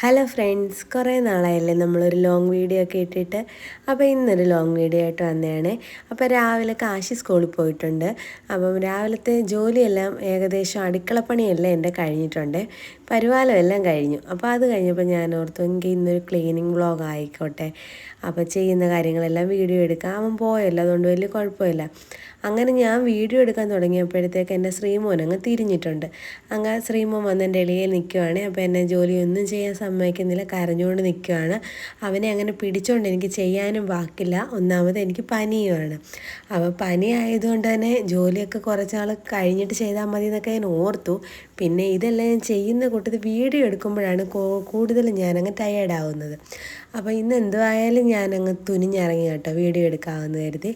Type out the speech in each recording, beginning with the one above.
Hello friends, കുറേ നാളായല്ലേ നമ്മളൊരു long video ഒക്കെ ഇട്ടിട്ട്. അപ്പോൾ ഇന്നൊരു ലോങ് വീഡിയോ ആയിട്ട് വന്നതാണ്. അപ്പോൾ രാവിലെ കാശി സ്കൂളിൽ പോയിട്ടുണ്ട്. അപ്പം രാവിലത്തെ ജോലിയെല്ലാം ഏകദേശം അടുക്കളപ്പണിയെല്ലാം എൻ്റെ കഴിഞ്ഞിട്ടുണ്ട്. പരിപാലമെല്ലാം കഴിഞ്ഞു. അപ്പോൾ അത് കഴിഞ്ഞപ്പോൾ ഞാൻ ഓർത്തു എങ്കിൽ ഇന്നൊരു ക്ലീനിങ് വ്ളോഗ് ആയിക്കോട്ടെ. അപ്പോൾ ചെയ്യുന്ന കാര്യങ്ങളെല്ലാം വീഡിയോ എടുക്കാം. അവൻ പോയല്ലോ, അതുകൊണ്ട് വലിയ കുഴപ്പമില്ല. അങ്ങനെ ഞാൻ വീഡിയോ എടുക്കാൻ തുടങ്ങിയപ്പോഴത്തേക്ക് എൻ്റെ ശ്രീമോൻ അങ്ങ് തിരിഞ്ഞിട്ടുണ്ട്. അങ്ങനെ ശ്രീമോൻ വന്ന് എൻ്റെ ഇടയിൽ നിൽക്കുവാണ്. അപ്പോൾ എന്നെ ജോലിയൊന്നും ചെയ്യാൻ സമ്മതിക്കുന്നില്ല, കരഞ്ഞുകൊണ്ട് നിൽക്കുവാണ്. അവനെ അങ്ങനെ പിടിച്ചുകൊണ്ട് എനിക്ക് ചെയ്യാനും വാക്കില്ല. ഒന്നാമത് എനിക്ക് പനിയുമാണ്. അപ്പോൾ പനി ആയതുകൊണ്ട് തന്നെ ജോലിയൊക്കെ കുറച്ച് നാൾ കഴിഞ്ഞിട്ട് ചെയ്താൽ മതി എന്നൊക്കെ ഞാൻ ഓർത്തു. പിന്നെ ഇതെല്ലാം ഞാൻ ചെയ്യുന്ന കൂട്ടത്തിൽ വീഡിയോ എടുക്കുമ്പോഴാണ് കൂടുതലും ഞാനങ്ങ് ടയേർഡാവുന്നത്. അപ്പോൾ ഇന്ന് എന്തുവായാലും ഞാനങ്ങ് തുനിഞ്ഞിറങ്ങി കേട്ടോ, വീഡിയോ എടുക്കാമെന്ന് കരുതി.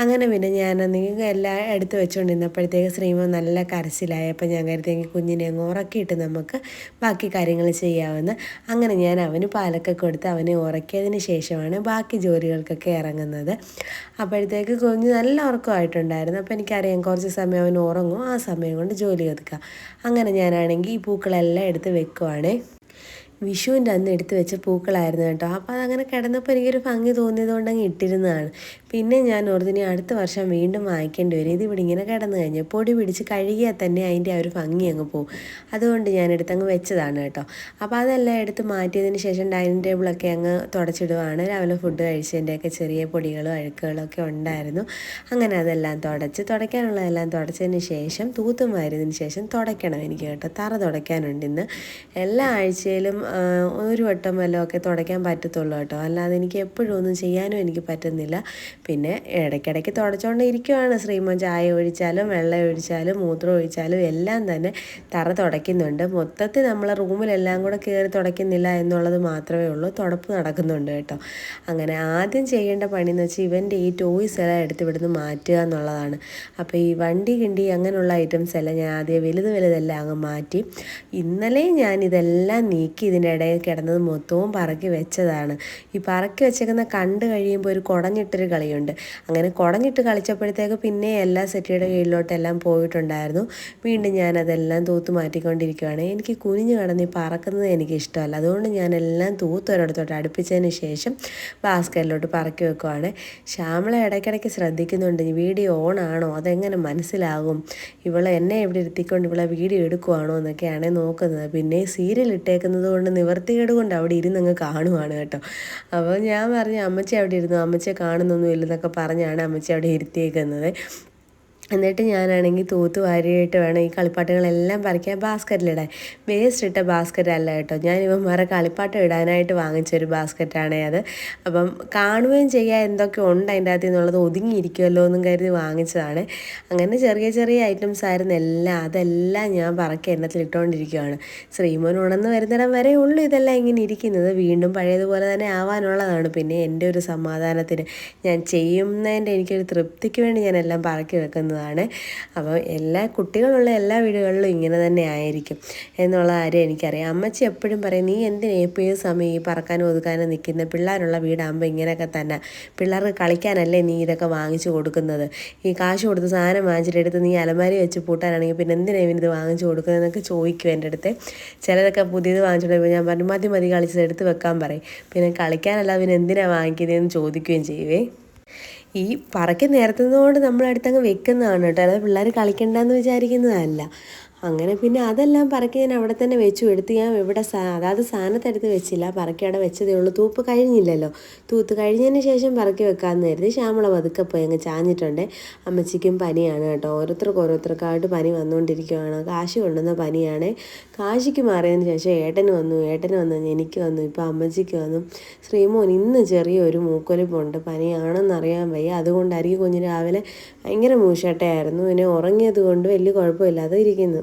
അങ്ങനെ പിന്നെ ഞാനെന്തെങ്കിലും എല്ലാം എടുത്ത് വെച്ചുകൊണ്ടിരുന്നപ്പോഴത്തേക്ക് ശ്രീമോൻ നല്ല കരച്ചിലായി. അപ്പോൾ ഞാൻ കരുതിയെങ്കിൽ കുഞ്ഞിനെ അങ്ങ് ഉറക്കിയിട്ട് നമുക്ക് ബാക്കി കാര്യങ്ങൾ ചെയ്യാമെന്ന്. അങ്ങനെ ഞാൻ അവന് പാലൊക്കെ കൊടുത്ത് അവനെ ഉറക്കിയതിന് ശേഷമാണ് ബാക്കി ജോലികൾക്കൊക്കെ ഇറങ്ങുന്നത്. അപ്പോഴത്തേക്ക് കുഞ്ഞ് നല്ല ഉറക്കമായിട്ടുണ്ടായിരുന്നു. അപ്പോൾ എനിക്കറിയാം കുറച്ച് സമയം അവൻ ഉറങ്ങും, ആ സമയം കൊണ്ട് ജോലി ഒതുക്കാം. അങ്ങനെ ഞാനാണെങ്കിൽ ഈ പൂക്കളെല്ലാം എടുത്ത് വെക്കുവാണേ. വിഷുവിൻ്റെ അന്ന് എടുത്ത് വെച്ച പൂക്കളായിരുന്നു കേട്ടോ. അപ്പോൾ അതങ്ങനെ കിടന്നപ്പോൾ എനിക്കൊരു ഭംഗി തോന്നിയത് കൊണ്ട് അങ്ങ് ഇട്ടിരുന്നതാണ്. പിന്നെ ഞാൻ ഓർത്തിനി അടുത്ത വർഷം വീണ്ടും വാങ്ങിക്കേണ്ടി വരും. ഇതിവിടെ ഇങ്ങനെ കിടന്നു കഴിഞ്ഞാൽ പൊടി പിടിച്ച് കഴുകിയാൽ തന്നെ അതിൻ്റെ ആ ഒരു ഭംഗി അങ്ങ് പോകും. അതുകൊണ്ട് ഞാൻ എടുത്തങ്ങ് വെച്ചതാണ് കേട്ടോ. അപ്പോൾ അതെല്ലാം എടുത്ത് മാറ്റിയതിന് ശേഷം ഡൈനിങ് ടേബിളൊക്കെ അങ്ങ് തുടച്ചിടുവാണ്. രാവിലെ ഫുഡ് കഴിച്ചതിൻ്റെയൊക്കെ ചെറിയ പൊടികളും അഴുക്കുകളും ഒക്കെ ഉണ്ടായിരുന്നു. അങ്ങനെ അതെല്ലാം തുടയ്ക്കാനുള്ളതെല്ലാം തുടച്ചതിന് ശേഷം തൂത്തും വാരിയതിന് ശേഷം തുടയ്ക്കണം എനിക്ക് കേട്ടോ. തറ തുടയ്ക്കാനുണ്ട് ഇന്ന്. എല്ലാ ആഴ്ചയിലും ഒരു വട്ടം വല്ലതുമൊക്കെ തുടയ്ക്കാൻ പറ്റത്തുള്ളൂ കേട്ടോ. അല്ലാതെ എനിക്ക് എപ്പോഴും ഒന്നും ചെയ്യാനും എനിക്ക് പറ്റുന്നില്ല. പിന്നെ ഇടയ്ക്കിടയ്ക്ക് തുടച്ചുകൊണ്ട് ഇരിക്കുവാണ്. ശ്രീമോൻ ചായ ഒഴിച്ചാലും വെള്ളം ഒഴിച്ചാലും മൂത്രം ഒഴിച്ചാലും എല്ലാം തന്നെ തറ തുടയ്ക്കുന്നുണ്ട്. മൊത്തത്തിൽ നമ്മളെ റൂമിലെല്ലാം കൂടെ കയറി തുടയ്ക്കുന്നില്ല എന്നുള്ളത് മാത്രമേ ഉള്ളൂ. തുടപ്പ് നടക്കുന്നുണ്ട് കേട്ടോ. അങ്ങനെ ആദ്യം ചെയ്യേണ്ട പണിയെന്ന് വെച്ചാൽ ഇവൻ്റെ ഈ ടോയ്സ് എല്ലാം എടുത്ത് ഇവിടുന്ന് മാറ്റുക എന്നുള്ളതാണ്. അപ്പോൾ ഈ വണ്ടി കിണ്ടി അങ്ങനെയുള്ള ഐറ്റംസ് എല്ലാം ഞാൻ ആദ്യം വലുതെല്ലാം അങ്ങ് മാറ്റി. ഇന്നലെ ഞാനിതെല്ലാം നീക്കി ഇതിൻ്റെ ഇടയിൽ കിടന്നത് മൊത്തവും പറക്കി വെച്ചതാണ്. ഈ പറക്കി വെച്ചേക്കുന്ന കണ്ട് കഴിയുമ്പോൾ ഒരു കുടഞ്ഞിട്ടൊരു കളിയുണ്ട്. അങ്ങനെ കുടഞ്ഞിട്ട് കളിച്ചപ്പോഴത്തേക്ക് പിന്നെ എല്ലാ സെറ്റിയുടെ കീഴിലോട്ടെല്ലാം പോയിട്ടുണ്ടായിരുന്നു. വീണ്ടും ഞാനതെല്ലാം തൂത്ത് മാറ്റിക്കൊണ്ടിരിക്കുകയാണ്. എനിക്ക് കുനിഞ്ഞ് കിടന്ന് ഈ പറക്കുന്നത് എനിക്കിഷ്ടമല്ല. അതുകൊണ്ട് ഞാനെല്ലാം തൂത്തൊരിടത്തോട്ട് അടുപ്പിച്ചതിന് ശേഷം ബാസ്ക്കറ്റിലോട്ട് പറക്കി വെക്കുവാണ്. ശ്യാമള ഇടയ്ക്കിടയ്ക്ക് ശ്രദ്ധിക്കുന്നുണ്ട്, വീഡിയോ ഓൺ ആണോ, അതെങ്ങനെ മനസ്സിലാകും, ഇവളെ എന്നെ ഇവിടെ ഇരുത്തിക്കൊണ്ട് ഇവളെ വീഡിയോ എടുക്കുവാണോ എന്നൊക്കെയാണ് നോക്കുന്നത്. പിന്നെ സീരിയൽ ഇട്ടേക്കുന്നത് കൊണ്ട് നിവർത്തികേട് കൊണ്ട് അവിടെ ഇരുന്നങ്ങ് കാണുവാണ് കേട്ടോ. അപ്പോൾ ഞാൻ പറഞ്ഞു അമ്മച്ചി അവിടെ ഇരുന്നു, അമ്മച്ചിയെ കാണുന്നൊന്നും ഇല്ലെന്നൊക്കെ പറഞ്ഞാണ് അമ്മച്ചി അവിടെ ഇരുത്തിയേക്കുന്നത്. എന്നിട്ട് ഞാനാണെങ്കിൽ തൂത്ത് വാരിയിട്ട് വേണം ഈ കളിപ്പാട്ടങ്ങളെല്ലാം പറിക്കാൻ ബാസ്ക്കറ്റിലിടാൻ. വേസ്റ്റ് ഇട്ട ബാസ്ക്കറ്റ് അല്ല കേട്ടോ, ഞാൻ ഇവന്മാരെ കളിപ്പാട്ടം ഇടാനായിട്ട് വാങ്ങിച്ചൊരു ബാസ്ക്കറ്റാണേ അത്. അപ്പം കാണുകയും ചെയ്യാൻ എന്തൊക്കെ ഉണ്ട് അതിൻ്റെ അകത്ത് എന്നുള്ളത് ഒതുങ്ങിയിരിക്കുമല്ലോ എന്നും കരുതി വാങ്ങിച്ചതാണ്. അങ്ങനെ ചെറിയ ചെറിയ ഐറ്റംസ് ആയിരുന്നു എല്ലാം. അതെല്ലാം ഞാൻ പറക്കി എണ്ണത്തിൽ ഇട്ടുകൊണ്ടിരിക്കുകയാണ്. ശ്രീമോൻ ഉണർന്ന് വരുന്നിടം വരെ ഉള്ളൂ ഇതെല്ലാം ഇങ്ങനെ ഇരിക്കുന്നത്. വീണ്ടും പഴയതുപോലെ തന്നെ ആവാനുള്ളതാണ്. പിന്നെ എൻ്റെ ഒരു സമാധാനത്തിന് ഞാൻ ചെയ്യുന്നതിൻ്റെ എനിക്കൊരു തൃപ്തിക്ക് വേണ്ടി ഞാൻ എല്ലാം പറക്കി വെക്കുന്നത്. അപ്പോൾ എല്ലാ കുട്ടികളുള്ള എല്ലാ വീടുകളിലും ഇങ്ങനെ തന്നെ ആയിരിക്കും എന്നുള്ള കാര്യം എനിക്കറിയാം. അമ്മച്ചി എപ്പോഴും പറയും, നീ എന്തിനാ എപ്പോഴും സമയം ഈ പറക്കാനും ഒതുക്കാനും നിൽക്കുന്ന, പിള്ളേരുള്ള വീടാകുമ്പോൾ ഇങ്ങനെയൊക്കെ തന്നെ, പിള്ളേർക്ക് കളിക്കാനല്ലേ നീ ഇതൊക്കെ വാങ്ങിച്ചു കൊടുക്കുന്നത്, ഈ കാശ് കൊടുത്ത് സാധനം വാങ്ങിച്ചിട്ടെടുത്ത് നീ അലമാരി വെച്ച് പൂട്ടാനാണെങ്കിൽ പിന്നെ എന്തിനാ ഇവനിത് വാങ്ങിച്ചു കൊടുക്കുന്നതെന്നൊക്കെ ചോദിക്കും എൻ്റെ അടുത്ത്. ചിലതൊക്കെ പുതിയത് വാങ്ങിച്ചിട്ട് ഞാൻ പറഞ്ഞു മതി കളിച്ചത് എടുത്ത് വെക്കാൻ പറയും. പിന്നെ കളിക്കാനല്ല പിന്നെ എന്തിനാണ് വാങ്ങിക്കുന്നതെന്ന് ചോദിക്കുകയും ചെയ്യുവേ. ഈ പറക്കി നിരത്തുന്നതുകൊണ്ട് നമ്മളടുത്തങ്ങ് വെക്കുന്നതാണ് കേട്ടോ, അല്ലാതെ പിള്ളേർ കളിക്കണ്ടെന്ന് വിചാരിക്കുന്നതല്ല. അങ്ങനെ പിന്നെ അതെല്ലാം പറക്കി ഞാൻ അവിടെ തന്നെ വെച്ചു. എടുത്ത് ഞാൻ ഇവിടെ അതായത് സ്ഥാനത്തെടുത്ത് വെച്ചില്ല, പറക്കി അവിടെ വെച്ചതേ ഉള്ളൂ. തൂപ്പ് കഴിഞ്ഞില്ലല്ലോ. തൂത്ത് കഴിഞ്ഞതിന് ശേഷം പറക്കി വെക്കാമെന്ന് കരുതി ശ്യാമള പതുക്കെ പോയി അങ്ങ് ചാഞ്ഞിട്ടുണ്ട്. അമ്മച്ചിക്കും പനിയാണ് കേട്ടോ, ഓരോരുത്തർക്കായിട്ട് പനി വന്നുകൊണ്ടിരിക്കുകയാണ്. കാശി കൊണ്ടുവന്ന പനിയാണ്. കാശിക്ക് മാറിയതിന് ശേഷം ഏട്ടന് വന്നു എനിക്ക് വന്നു, ഇപ്പോൾ അമ്മച്ചിക്ക് വന്നു. ശ്രീമോൻ ഇന്ന് ചെറിയൊരു മൂക്കൊലിപ്പുണ്ട്, പനിയാണെന്നറിയാൻ വയ്യ. അതുകൊണ്ടായിരിക്കും കുഞ്ഞ് രാവിലെ ഭയങ്കര മൂശട്ടയായിരുന്നു. പിന്നെ ഉറങ്ങിയത് കൊണ്ട് വലിയ കുഴപ്പമില്ലാതെ ഇരിക്കുന്നു.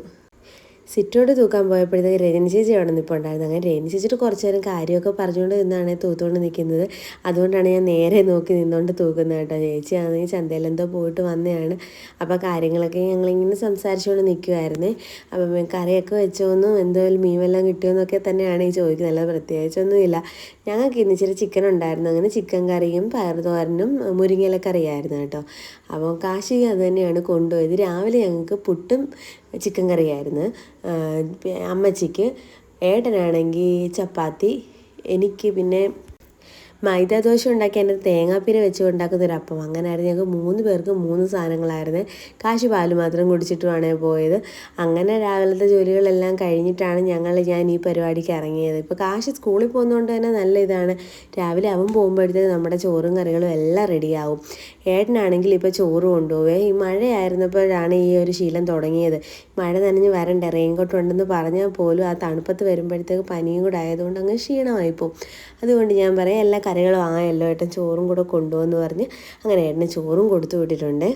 സിറ്റോട് തൂക്കാൻ പോയപ്പോഴത്തേക്ക് രജനി ചേച്ചി അവിടെ നിൽപ്പുണ്ടായിരുന്നു. അങ്ങനെ രജനി ചേച്ചിട്ട് കുറച്ച് നേരം കാര്യമൊക്കെ പറഞ്ഞുകൊണ്ട് നിന്നാണ് തൂത്തുകൊണ്ട് നിൽക്കുന്നത്. അതുകൊണ്ടാണ് ഞാൻ നേരെ നോക്കി നിന്നുകൊണ്ട് തൂക്കുന്നത് കേട്ടോ. ചേച്ചി ആണെങ്കിൽ ചന്തയിലെന്തോ പോയിട്ട് വന്നതാണ്. അപ്പോൾ കാര്യങ്ങളൊക്കെ ഞങ്ങളിങ്ങനെ സംസാരിച്ചുകൊണ്ട് നിൽക്കുമായിരുന്നേ. അപ്പം കറിയൊക്കെ വെച്ചോന്നും എന്തോലും മീൻ വല്ലതും കിട്ടിയോന്നൊക്കെ തന്നെയാണ് ഈ ചോദിക്കുന്നത്. അല്ല പ്രത്യേകിച്ചൊന്നുമില്ല. ഞങ്ങൾക്ക് ഇന്ന് ഇച്ചിരി ചിക്കൻ ഉണ്ടായിരുന്നു. അങ്ങനെ ചിക്കൻ കറിയും പയറുതോരനും മുരിങ്ങയിലക്കറിയായിരുന്നു കേട്ടോ. അപ്പോൾ കാശി അത് തന്നെയാണ് കൊണ്ടുപോയത്. രാവിലെ ഞങ്ങൾക്ക് പുട്ടും ചിക്കൻ കറിയായിരുന്നു. അമ്മച്ചിക്ക് ഏട്ടനാണെങ്കിൽ ചപ്പാത്തി, എനിക്ക് പിന്നെ മൈദാദോശ ഉണ്ടാക്കി അതിൻ്റെ തേങ്ങാപ്പീര വെച്ച് ഉണ്ടാക്കുന്നൊരു അപ്പം. അങ്ങനെയായിരുന്നു. ഞങ്ങൾക്ക് 3 പേർക്ക് 3 സാധനങ്ങളായിരുന്നു. കാശി പാല് മാത്രം കുടിച്ചിട്ടുമാണ് പോയത്. അങ്ങനെ രാവിലത്തെ ജോലികളെല്ലാം കഴിഞ്ഞിട്ടാണ് ഞാൻ ഈ പരിപാടിക്ക് ഇറങ്ങിയത്. ഇപ്പോൾ കാശി സ്കൂളിൽ പോകുന്നതുകൊണ്ട് തന്നെ നല്ല ഇതാണ്. രാവിലെ അവൻ പോകുമ്പോഴത്തേക്ക് നമ്മുടെ ചോറും കറികളും എല്ലാം റെഡിയാവും. ഏട്ടനാണെങ്കിൽ ഇപ്പോൾ ചോറ് കൊണ്ടുപോവേ. ഈ മഴയായിരുന്നപ്പോഴാണ് ഈ ഒരു ശീലം തുടങ്ങിയത്. മഴ നനഞ്ഞ് വരണ്ടേ, റെയിൻകോട്ട് ഉണ്ടെന്ന് പറഞ്ഞാൽ പോലും ആ തണുപ്പത്ത് വരുമ്പോഴത്തേക്ക് പനിയും കൂടെ ആയതുകൊണ്ട് അങ്ങ് ക്ഷീണമായിപ്പോവും. അതുകൊണ്ട് ഞാൻ പറയാം എല്ലാ കറികളും ആയല്ലോ, ഏട്ടൻ ചോറും കൂടെ കൊണ്ടുപോകുമെന്ന് പറഞ്ഞ് അങ്ങനെ ഏട്ടന് ചോറും കൊടുത്തു വിട്ടിട്ടുണ്ട്.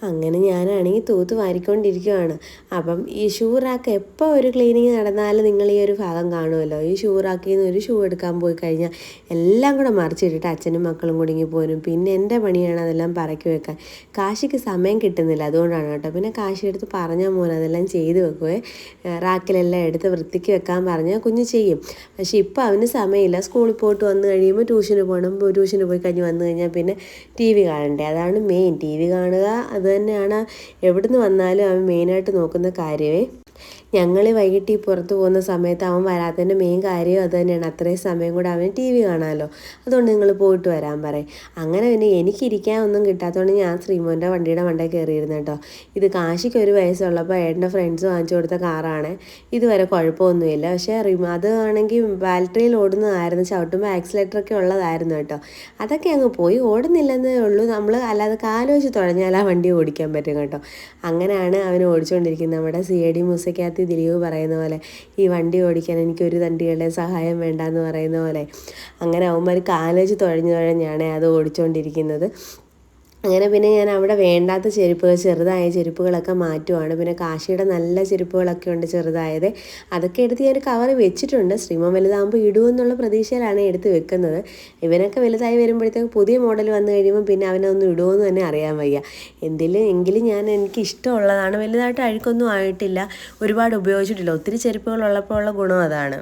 അങ്ങനെ ഞാനാണെങ്കിൽ തൂത്ത് വാരിക്കൊണ്ടിരിക്കുകയാണ്. അപ്പം ഈ ഷൂ റാക്ക് എപ്പോൾ ഒരു ക്ലീനിങ് നടന്നാലും നിങ്ങൾ ഈ ഒരു ഭാഗം കാണുമല്ലോ. ഈ ഷൂ റാക്കിൽ നിന്ന് ഒരു ഷൂ എടുക്കാൻ പോയി കഴിഞ്ഞാൽ എല്ലാം കൂടെ മറിച്ചിട്ടിട്ട് അച്ഛനും മക്കളും കുടുങ്ങി പോരും. പിന്നെ എൻ്റെ പണിയാണ് അതെല്ലാം പറക്കി വെക്കാൻ. കാശിക്ക് സമയം കിട്ടുന്നില്ല, അതുകൊണ്ടാണ് കേട്ടോ. പിന്നെ കാശി എടുത്ത് പറഞ്ഞാൽ മോൻ അതെല്ലാം ചെയ്ത് വെക്കുവേ. റാക്കിലെല്ലാം എടുത്ത് വൃത്തിക്ക് വെക്കാൻ പറഞ്ഞാൽ കുഞ്ഞ് ചെയ്യും. പക്ഷേ ഇപ്പോൾ അവന് സമയമില്ല. സ്കൂളിൽ പോയിട്ട് വന്നു കഴിയുമ്പോൾ ട്യൂഷന് പോകണം. ട്യൂഷന് പോയി കഴിഞ്ഞ് വന്നു കഴിഞ്ഞാൽ പിന്നെ ടി വി കാണണ്ടേ. അതാണ് മെയിൻ. ടി വി കാണുക അത് തന്നെയാണ് എവിടുന്ന് വന്നാലും അവൻ മെയിനായിട്ട് നോക്കുന്ന കാര്യമേ. ഞങ്ങൾ വൈകിട്ട് ഈ പുറത്ത് പോകുന്ന സമയത്ത് അവൻ വരാത്തതിൻ്റെ മെയിൻ കാര്യം അത് തന്നെയാണ്. അത്രയും സമയം കൂടെ അവന് ടി വി കാണാമല്ലോ. അതുകൊണ്ട് നിങ്ങൾ പോയിട്ട് വരാൻ പറയും. അങ്ങനെ പിന്നെ എനിക്കിരിക്കാൻ ഒന്നും കിട്ടാത്തതുകൊണ്ട് ഞാൻ ശ്രീമോൻ്റെ വണ്ടിയുടെ മണ്ടയിൽ കയറിയിരുന്നു കേട്ടോ. ഇത് കാശിക്ക് 1 വയസ്സുള്ളപ്പോൾ ഏട്ടൻ്റെ ഫ്രണ്ട്സ് വാങ്ങിച്ചു കൊടുത്ത കാറാണ്. ഇതുവരെ കുഴപ്പമൊന്നുമില്ല. പക്ഷേ അത് ആണെങ്കിൽ ബാറ്ററിയിൽ ഓടുന്നതായിരുന്നു. ചവിട്ടുമ്പോൾ ആക്സിലേറ്ററൊക്കെ ഉള്ളതായിരുന്നു കേട്ടോ. അതൊക്കെ അങ്ങ് പോയി. ഓടുന്നില്ലെന്നേ ഉള്ളൂ. നമ്മൾ അല്ലാതെ കാല് വെച്ച് തുഴഞ്ഞാൽ ആ വണ്ടി ഓടിക്കാൻ പറ്റും കേട്ടോ. അങ്ങനെയാണ് അവൻ ഓടിച്ചുകൊണ്ടിരിക്കുന്നത്. നമ്മുടെ CID മ്യൂസിക്കകത്ത് ദിലീപ് പറയുന്ന പോലെ ഈ വണ്ടി ഓടിക്കാൻ എനിക്കൊരു തണ്ടികളുടെ സഹായം വേണ്ടെന്ന് പറയുന്ന പോലെ അങ്ങനെ അവന്മാർ കാല് വെച്ച് തുഴഞ്ഞാണ് അത് ഓടിച്ചുകൊണ്ടിരിക്കുന്നത്. അങ്ങനെ പിന്നെ ഞാൻ അവിടെ വേണ്ടാത്ത ചെരുതായ ചെരുപ്പുകളൊക്കെ മാറ്റുവാണ്. പിന്നെ കാശിയുടെ നല്ല ചെരുപ്പുകളൊക്കെ ഉണ്ട് ചെറുതായത്. അതൊക്കെ എടുത്ത് ഞാൻ കവർ വെച്ചിട്ടുണ്ട്. ശ്രീമോൻ വലുതാകുമ്പോൾ ഇടുമെന്നുള്ള പ്രതീക്ഷയിലാണ് എടുത്ത് വെക്കുന്നത്. ഇവനൊക്കെ വലുതായി വരുമ്പോഴത്തേക്ക് പുതിയ മോഡൽ വന്നു കഴിയുമ്പോൾ പിന്നെ അവനൊന്നും ഇടുമെന്ന് തന്നെ അറിയാൻ വയ്യ. എങ്കിലും എനിക്ക് ഇഷ്ടമുള്ളതാണ്. വലുതായിട്ട് അഴുക്കൊന്നും ആയിട്ടില്ല, ഒരുപാട് ഉപയോഗിച്ചിട്ടില്ല. ഒത്തിരി ചെരുപ്പുകളുള്ളപ്പോൾ ഉള്ള ഗുണം അതാണ്.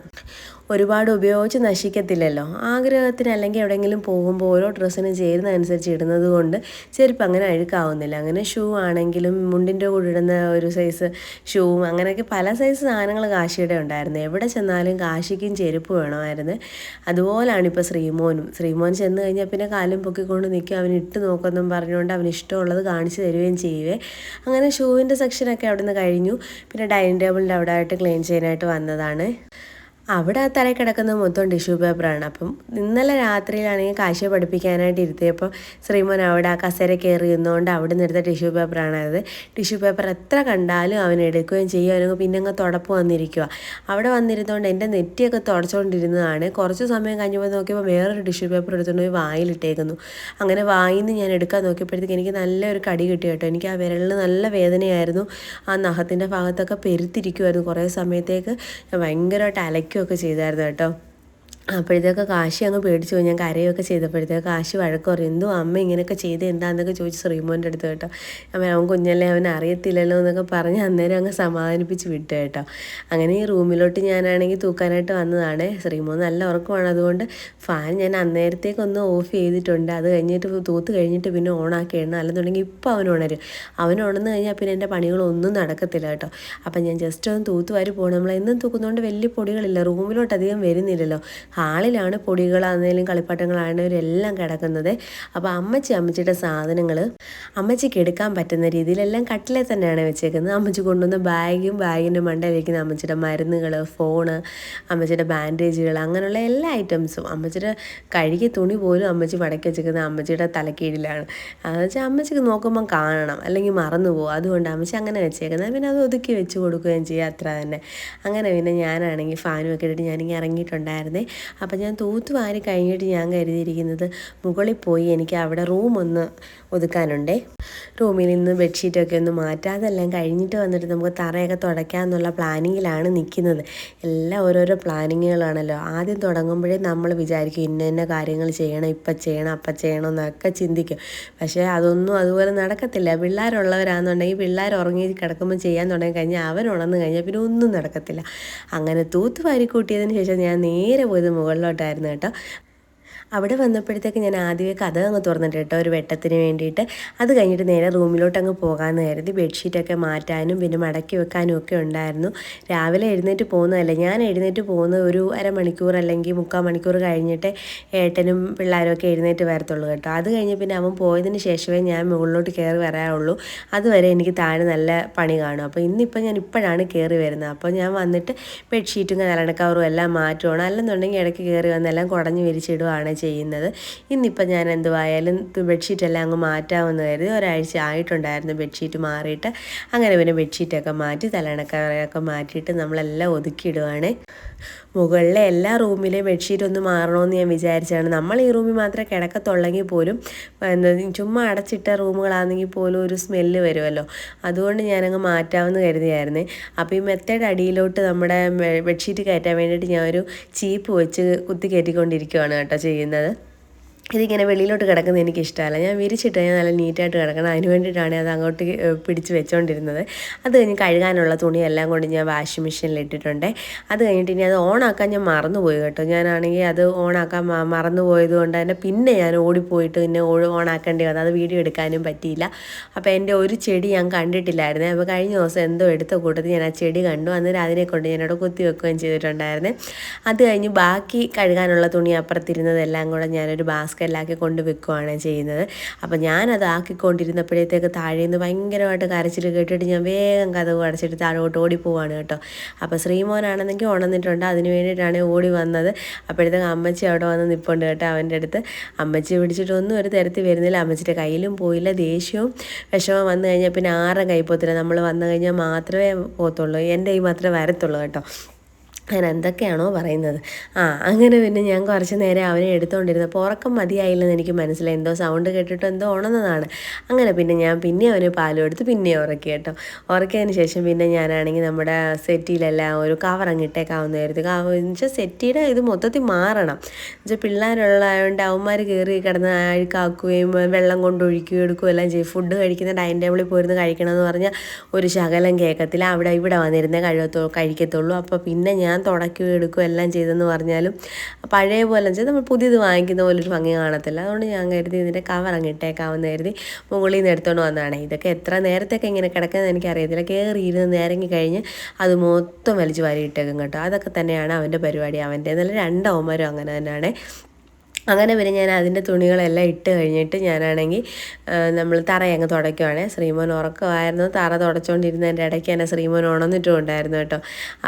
ഒരുപാട് ഉപയോഗിച്ച് നശിക്കത്തില്ലല്ലോ. ആഗ്രഹത്തിന് അല്ലെങ്കിൽ എവിടെയെങ്കിലും പോകുമ്പോൾ ഓരോ ഡ്രസ്സിനും ചേരുന്നതനുസരിച്ച് ഇടുന്നത് കൊണ്ട് ചെരുപ്പ് അങ്ങനെ അഴുക്കാവുന്നില്ല. അങ്ങനെ ഷൂ ആണെങ്കിലും മുണ്ടിൻ്റെ കൂടെ ഇടുന്ന ഒരു സൈസ് ഷൂവും അങ്ങനെയൊക്കെ പല സൈസ് സാധനങ്ങൾ കാശിയുടെ ഉണ്ടായിരുന്നു. എവിടെ ചെന്നാലും കാശിക്കും ചെരുപ്പ് വേണമായിരുന്നു. അതുപോലാണ് ഇപ്പോൾ ശ്രീമോൻ ചെന്ന് കഴിഞ്ഞാൽ പിന്നെ കാലും പൊക്കിക്കൊണ്ട് നിൽക്കും. അവൻ ഇട്ട് നോക്കുമെന്നും പറഞ്ഞുകൊണ്ട് അവന് ഇഷ്ടമുള്ളത് കാണിച്ചു തരുകയും ചെയ്യുവേ. അങ്ങനെ ഷൂവിൻ്റെ സെക്ഷനൊക്കെ അവിടെ നിന്ന് കഴിഞ്ഞു. പിന്നെ ഡൈനിങ് ടേബിളിൻ്റെ അവിടെ ആയിട്ട് ക്ലീൻ ചെയ്യാനായിട്ട് വന്നതാണ്. അവിടെ ആ തറയിൽ കിടക്കുന്നത് മൊത്തം ടിഷ്യൂ പേപ്പറാണ്. അപ്പം ഇന്നലെ രാത്രിയിലാണെങ്കിൽ കാശിയെ പഠിപ്പിക്കാനായിട്ട് ഇരുത്തിയപ്പോൾ ശ്രീമോൻ അവിടെ ആ കസേര കയറി ഇരുന്നുകൊണ്ട് അവിടെ നിന്ന് എടുത്ത ടിഷ്യൂ പേപ്പറാണ് അത്. ടിഷ്യൂ പേപ്പർ എത്ര കണ്ടാലും അവൻ എടുക്കുകയും ചെയ്യും. അവനങ്ങ് പിന്നെ അങ്ങ് തുടപ്പ് വന്നിരിക്കുക. അവിടെ വന്നിരുന്നുകൊണ്ട് എൻ്റെ നെറ്റിയൊക്കെ തുടച്ചുകൊണ്ടിരുന്നതാണ്. കുറച്ച് സമയം കഴിഞ്ഞപ്പോൾ നോക്കിയപ്പോൾ വേറൊരു ടിഷ്യൂ പേപ്പർ എടുത്തുകൊണ്ട് പോയി വായിലിട്ടേക്കുന്നു. അങ്ങനെ വായിൽ നിന്ന് ഞാൻ എടുക്കാൻ നോക്കിയപ്പോഴത്തേക്ക് എനിക്ക് നല്ലൊരു കടി കിട്ടി കേട്ടോ. എനിക്ക് ആ വിരലിന് നല്ല വേദനയായിരുന്നു. ആ നഖത്തിൻ്റെ ഭാഗത്തൊക്കെ പെരുത്തിരിക്കുമായിരുന്നു. കുറേ സമയത്തേക്ക് ഭയങ്കരമായിട്ട് അലയ്ക്കുകയൊക്കെ ചെയ്തായിരുന്നു കേട്ടോ. അപ്പോഴത്തേക്ക് കാശി അങ്ങ് പേടിച്ചു പോയി. ഞാൻ കരയൊക്കെ ചെയ്തപ്പോഴത്തേക്ക് കാശി വഴക്ക് പറയും. എന്തോ അമ്മ ഇങ്ങനെയൊക്കെ ചെയ്ത് എന്താണെന്നൊക്കെ ചോദിച്ച് ശ്രീമോൻ്റെ അടുത്ത് കേട്ടോ. അവൻ കുഞ്ഞല്ലേ, അവൻ അറിയത്തില്ലല്ലോ എന്നൊക്കെ പറഞ്ഞ് അന്നേരം അങ്ങ് സമാധാനിപ്പിച്ച് വിട്ടു കേട്ടോ. അങ്ങനെ ഈ റൂമിലോട്ട് ഞാനാണെങ്കിൽ തൂക്കാനായിട്ട് വന്നതാണ്. ശ്രീമോൻ നല്ല ഉറക്കമാണ്. അതുകൊണ്ട് ഫാൻ ഞാൻ അന്നേരത്തേക്കൊന്ന് ഓഫ് ചെയ്തിട്ടുണ്ട്. അത് കഴിഞ്ഞിട്ട് തൂത്ത് കഴിഞ്ഞിട്ട് പിന്നെ ഓണാക്കിയിടണം. അല്ലെന്നുണ്ടെങ്കിൽ ഇപ്പോൾ അവൻ ഉണരും. അവൻ ഉണർന്നു കഴിഞ്ഞാൽ പിന്നെ എൻ്റെ പണികളൊന്നും നടക്കത്തില്ല കേട്ടോ. അപ്പം ഞാൻ ജസ്റ്റ് ഒന്ന് തൂത്ത് വാരി പോകണം. നമ്മൾ എന്നും തൂക്കുന്നതുകൊണ്ട് വലിയ പൊടികളില്ല, റൂമിലോട്ട് അധികം വരുന്നില്ലല്ലോ. ഹാളിലാണ് പൊടികളാണെങ്കിലും കളിപ്പാട്ടങ്ങളാണെങ്കിലും എല്ലാം കിടക്കുന്നത്. അപ്പോൾ അമ്മച്ചിയുടെ സാധനങ്ങൾ അമ്മച്ചിക്ക് എടുക്കാൻ പറ്റുന്ന രീതിയിലെല്ലാം കട്ടിലെ തന്നെയാണ് വെച്ചേക്കുന്നത്. അമ്മച്ചി കൊണ്ടുവന്ന ബാഗിൻ്റെ മണ്ടയിൽ വയ്ക്കുന്ന അമ്മച്ചിയുടെ മരുന്നുകൾ, ഫോണ്, അമ്മച്ചിയുടെ ബാൻഡേജുകൾ, അങ്ങനെയുള്ള എല്ലാ ഐറ്റംസും. അമ്മച്ചിയുടെ കഴുകിയ തുണി പോലും അമ്മച്ചി മടക്കി വെച്ചേക്കുന്നത് അമ്മച്ചിയുടെ തലക്കീഴിലാണ്. അതെന്ന് വെച്ചാൽ അമ്മച്ചിക്ക് നോക്കുമ്പം കാണണം, അല്ലെങ്കിൽ മറന്നു പോകും. അതുകൊണ്ട് അമ്മച്ചി അങ്ങനെ വെച്ചേക്കുന്നത്. പിന്നെ അത് ഒതുക്കി വെച്ച് കൊടുക്കുകയും ചെയ്യുക, അത്ര തന്നെ. അങ്ങനെ പിന്നെ ഞാനാണെങ്കിൽ ഫാനും ഒക്കെ ഇട്ടിട്ട് ഞാനിങ്ങനെ ഇറങ്ങിയിട്ടുണ്ടായിരുന്നേ. അപ്പം ഞാൻ തൂത്തുവാരി കഴിഞ്ഞിട്ട് ഞാൻ കരുതിയിരിക്കുന്നത് മുകളിൽ പോയി എനിക്ക് അവിടെ റൂം ഒന്ന് ഒതുക്കാനുണ്ടേ. റൂമിൽ നിന്ന് ബെഡ്ഷീറ്റൊക്കെ ഒന്ന് മാറ്റാം. അതെല്ലാം കഴിഞ്ഞിട്ട് വന്നിട്ട് നമുക്ക് തറയൊക്കെ തുടയ്ക്കാമെന്നുള്ള പ്ലാനിങ്ങിലാണ് നിൽക്കുന്നത്. എല്ലാം ഓരോരോ പ്ലാനിങ്ങുകളാണല്ലോ. ആദ്യം തുടങ്ങുമ്പോഴേ നമ്മൾ വിചാരിക്കും ഇന്ന കാര്യങ്ങൾ ചെയ്യണം, ഇപ്പം ചെയ്യണം, അപ്പം ചെയ്യണം എന്നൊക്കെ ചിന്തിക്കും. പക്ഷേ അതൊന്നും അതുപോലെ നടക്കത്തില്ല. പിള്ളേരുള്ളവരാണെന്നുണ്ടെങ്കിൽ പിള്ളേർ ഉറങ്ങി കിടക്കുമ്പോൾ ചെയ്യാൻ തുടങ്ങി കഴിഞ്ഞാൽ അവൻ ഉണർന്നു കഴിഞ്ഞാൽ പിന്നെ ഒന്നും നടക്കത്തില്ല. അങ്ങനെ തൂത്തുവാരി കൂട്ടിയതിന് ശേഷം ഞാൻ നേരെ പോയത് മുകളിലോട്ടായിരുന്നു കേട്ടോ. അവിടെ വന്നപ്പോഴത്തേക്ക് ഞാൻ ആദ്യമേ കഥ അങ്ങ് തുറന്നിട്ട് കേട്ടോ ഒരു വെട്ടത്തിന് വേണ്ടിയിട്ട്. അത് കഴിഞ്ഞിട്ട് നേരെ റൂമിലോട്ട് അങ്ങ് പോകാമെന്ന് കരുതി. ബെഡ്ഷീറ്റൊക്കെ മാറ്റാനും പിന്നെ മടക്കി വെക്കാനും ഒക്കെ ഉണ്ടായിരുന്നു. രാവിലെ എഴുന്നേറ്റ് പോകുന്നതല്ല, ഞാൻ എഴുന്നേറ്റ് പോകുന്നത് ഒരു അരമണിക്കൂർ അല്ലെങ്കിൽ 3/4 മണിക്കൂർ കഴിഞ്ഞിട്ട് ഏട്ടനും പിള്ളേരും ഒക്കെ എഴുന്നേറ്റ് വരത്തുള്ളൂ കേട്ടോ. അത് കഴിഞ്ഞ് പിന്നെ അവൻ പോയതിന് ശേഷമേ ഞാൻ മുകളിലോട്ട് കയറി വരാറുള്ളൂ. അതുവരെ എനിക്ക് താഴെ നല്ല പണി കാണും. അപ്പോൾ ഞാൻ ഇപ്പോഴാണ് കയറി വരുന്നത്. അപ്പോൾ ഞാൻ വന്നിട്ട് ബെഡ്ഷീറ്റും കലണക്കവറും എല്ലാം മാറ്റുവാണ്. അല്ലെന്നുണ്ടെങ്കിൽ ഇടയ്ക്ക് കയറി വന്നെല്ലാം കുടഞ്ഞ് വിരിച്ചിടുകയാണ് ചെയ്യുന്നത്. ഇന്നിപ്പോൾ ഞാൻ എന്തുവായാലും ബെഡ്ഷീറ്റെല്ലാം അങ്ങ് മാറ്റാമെന്ന് കരുതി. ഒരാഴ്ച ആയിട്ടുണ്ടായിരുന്നു ബെഡ്ഷീറ്റ് മാറിയിട്ട്. അങ്ങനെ പിന്നെ ബെഡ്ഷീറ്റൊക്കെ മാറ്റി തലണക്കവറയൊക്കെ മാറ്റിയിട്ട് നമ്മളെല്ലാം ഒതുക്കിയിടുവാണ്. മുകളിലെ എല്ലാ റൂമിലെയും ബെഡ്ഷീറ്റ് ഒന്ന് മാറണമെന്ന് ഞാൻ വിചാരിച്ചാണ്. നമ്മൾ ഈ റൂമിൽ മാത്രമേ കിടക്കത്തുള്ളെങ്കിൽ പോലും ചുമ്മാ അടച്ചിട്ട റൂമുകളാണെങ്കിൽ പോലും ഒരു സ്മെല്ല് വരുമല്ലോ. അതുകൊണ്ട് ഞാനങ്ങ് മാറ്റാമെന്ന് കരുതിയായിരുന്നേ. അപ്പോൾ ഈ മെത്തയുടെ അടിയിലോട്ട് നമ്മുടെ ബെഡ്ഷീറ്റ് കയറ്റാൻ വേണ്ടിയിട്ട് ഞാൻ ഒരു ചീപ്പ് വെച്ച് കുത്തി കയറ്റിക്കൊണ്ടിരിക്കുകയാണ് കേട്ടോ ചെയ്യുന്നത്. ഇതിങ്ങനെ വെളിയിലോട്ട് കിടക്കുന്നത് എനിക്കിഷ്ടമല്ല. ഞാൻ വിരിച്ചിട്ട് ഞാൻ നല്ല നീറ്റായിട്ട് കിടക്കണം. അതിന് വേണ്ടിയിട്ടാണ് അത് അങ്ങോട്ട് പിടിച്ച് വെച്ചുകൊണ്ടിരുന്നത്. അത് കഴിഞ്ഞ് കഴുകാനുള്ള തുണിയെല്ലാം കൊണ്ട് ഞാൻ വാഷിംഗ് മെഷീനിൽ ഇട്ടിട്ടുണ്ട്. അത് കഴിഞ്ഞിട്ട് ഇനി അത് ഓണാക്കാൻ ഞാൻ മറന്നുപോയി കേട്ടോ. ഞാനാണെങ്കിൽ അത് ഓണാക്കാൻ മറന്നുപോയത് കൊണ്ട് തന്നെ പിന്നെ ഞാൻ ഓടിപ്പോയിട്ട് പിന്നെ ഓണാക്കേണ്ടി വന്നു. അത് വീഡിയോ എടുക്കാനും പറ്റിയില്ല. അപ്പോൾ എൻ്റെ ഒരു ചെടി ഞാൻ കണ്ടിട്ടില്ലായിരുന്നു. അപ്പോൾ കഴിഞ്ഞ ദിവസം എന്തോ എടുത്ത കൂട്ടത്തിൽ ഞാൻ ആ ചെടി കണ്ടു. അന്നേരം അതിനെക്കൊണ്ട് ഞാനവിടെ കുത്തി വെക്കുകയും ചെയ്തിട്ടുണ്ടായിരുന്നു. അത് കഴിഞ്ഞ് ബാക്കി കഴുകാനുള്ള തുണി അപ്പുറത്തിരുന്നതെല്ലാം കൂടെ ഞാനൊരു ബാസ്ക്കറ്റിലാക്കി കൊണ്ട് വെക്കുകയാണ് ചെയ്യുന്നത്. അപ്പോൾ ഞാനത് ആക്കിക്കൊണ്ടിരുന്നപ്പോഴത്തേക്ക് താഴേന്ന് ഭയങ്കരമായിട്ട് കരച്ചിൽ കേട്ടിട്ട് ഞാൻ വേഗം കതവ് അടച്ചിട്ട് താഴോട്ട് ഓടിപ്പോവാണ് കേട്ടോ. അപ്പോൾ ശ്രീമോനാണെന്നെങ്കിൽ ഉണർന്നിട്ടുണ്ട്. അതിന് വേണ്ടിയിട്ടാണ് ഓടി വന്നത്. അപ്പോഴത്തേക്ക് അമ്മച്ചി അവിടെ വന്ന് നിൽപ്പുണ്ട് കേട്ടോ. അവൻ്റെ അടുത്ത് അമ്മച്ചി പിടിച്ചിട്ടൊന്നും ഒരു തരത്തിൽ വരുന്നില്ല. അമ്മച്ചിയുടെ കയ്യിലും പോയില്ല. ദേഷ്യവും വിഷമം വന്നു കഴിഞ്ഞാൽ പിന്നെ ആരും കൈ പോകത്തില്ല. നമ്മൾ വന്നു കഴിഞ്ഞാൽ മാത്രമേ പോകത്തുള്ളൂ. എൻ്റെ കൈ മാത്രമേ വരത്തുള്ളൂ കേട്ടോ. ഞാൻ എന്തൊക്കെയാണോ പറയുന്നത്. അങ്ങനെ പിന്നെ ഞാൻ കുറച്ച് നേരം അവനെ എടുത്തുകൊണ്ടിരുന്നപ്പോൾ ഉറക്കം മതിയായില്ലെന്ന് എനിക്ക് മനസ്സിലായി. എന്തോ സൗണ്ട് കേട്ടിട്ട് എന്തോ ഉണർന്നതാണ്. അങ്ങനെ പിന്നെ ഞാൻ അവന് പാലും എടുത്ത് ഉറക്കി കേട്ടോ. ഉറക്കിയതിന് ശേഷം പിന്നെ ഞാനാണെങ്കിൽ നമ്മുടെ സെറ്റിയിലെല്ലാം ഒരു കവർ അങ്ങിട്ടേക്കാവുന്നതായിരുന്നു. എന്നുവെച്ചാൽ സെറ്റിയുടെ ഇത് മൊത്തത്തിൽ മാറണം. എന്നുവെച്ചാൽ പിള്ളേരുള്ളതുകൊണ്ട് അവന്മാർ കയറി കിടന്ന് അഴുക്കാക്കുകയും വെള്ളം കൊണ്ടൊഴിക്കുകയും എടുക്കുകയും എല്ലാം ചെയ്യും. ഫുഡ് കഴിക്കുന്ന ഡൈനിങ് ടേബിളിൽ പോയിരുന്ന് കഴിക്കണമെന്ന് പറഞ്ഞാൽ ഒരു ശകലം കേൾക്കത്തില്ല. ഇവിടെ വന്നിരുന്നേ കഴിക്കത്തുള്ളൂ. അപ്പോൾ പിന്നെ ഞാൻ തുടക്കുകയും എടുക്കുകയും എല്ലാം ചെയ്തെന്ന് പറഞ്ഞാലും പഴയ പോലെ വെച്ചാൽ നമ്മൾ പുതിയത് വാങ്ങിക്കുന്ന പോലെ ഒരു ഭംഗി കാണത്തില്ല. അതുകൊണ്ട് ഞാൻ കരുതി ഇതിൻ്റെ കവർ അങ്ങ് ഇട്ടേക്കാവുന്ന കരുതി മുകളിൽ നിന്ന് എടുത്തുകൊണ്ട് വന്നതാണ്. ഇതൊക്കെ എത്ര നേരത്തേക്ക് ഇങ്ങനെ കിടക്കുന്നത് എനിക്കറിയത്തില്ല. കയറി ഇരുന്ന് നേരങ്ങി കഴിഞ്ഞ് അത് മൊത്തം വലിച്ച് വാരി ഇട്ടേക്കും കേട്ടോ. അതൊക്കെ തന്നെയാണ് അവൻ്റെ പരിപാടി. അവൻ്റെ നല്ല രണ്ടവന്മാരും അങ്ങനെ തന്നെയാണ്. അങ്ങനെ പിന്നെ ഞാൻ അതിൻ്റെ തുണികളെല്ലാം ഇട്ട് കഴിഞ്ഞിട്ട് ഞാനാണെങ്കിൽ നമ്മൾ തറയങ്ങ് തുടയ്ക്കുവാണ്. ശ്രീമോൻ ഉറക്കമായിരുന്നു. തറ തുടച്ചുകൊണ്ടിരുന്നതിൻ്റെ ഇടയ്ക്ക് തന്നെ ശ്രീമോൻ ഉണർന്നിട്ടും ഉണ്ടായിരുന്നു കേട്ടോ.